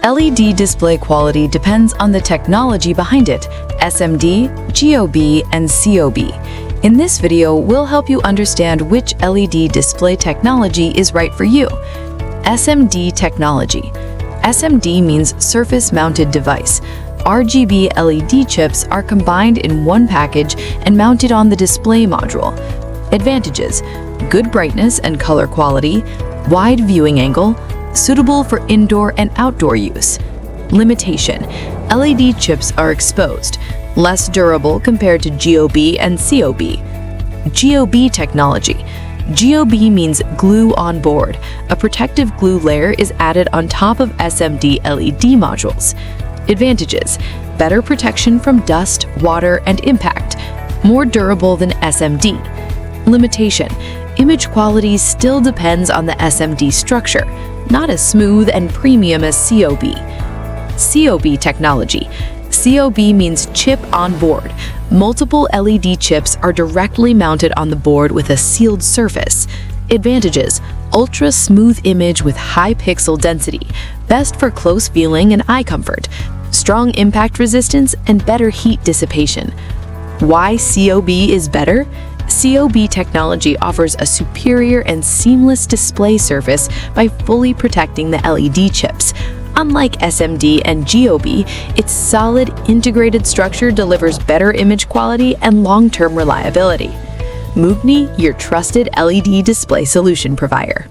LED display quality depends on the technology behind it: SMD, GOB, and COB. In this video, we'll help you understand which LED display technology is right for you. SMD technology. SMD means surface-mounted device. RGB LED chips are combined in one package and mounted on the display module. Advantages: good brightness and color quality, wide viewing angle, suitable for indoor and outdoor use. Limitation: LED chips are exposed, less durable compared to GOB and COB. GOB technology. GOB means glue on board. A protective glue layer is added on top of SMD LED modules. Advantages: better protection from dust, water, and impact, more durable than SMD. Limitation: image quality still depends on the SMD structure, not as smooth and premium as COB. COB technology. COB means chip on board. Multiple LED chips are directly mounted on the board with a sealed surface. Advantages: ultra smooth image with high pixel density, best for close viewing and eye comfort, strong impact resistance, and better heat dissipation. Why COB is better? COB technology offers a superior and seamless display surface by fully protecting the LED chips. Unlike SMD and GOB, its solid, integrated structure delivers better image quality and long-term reliability. Moogni, your trusted LED display solution provider.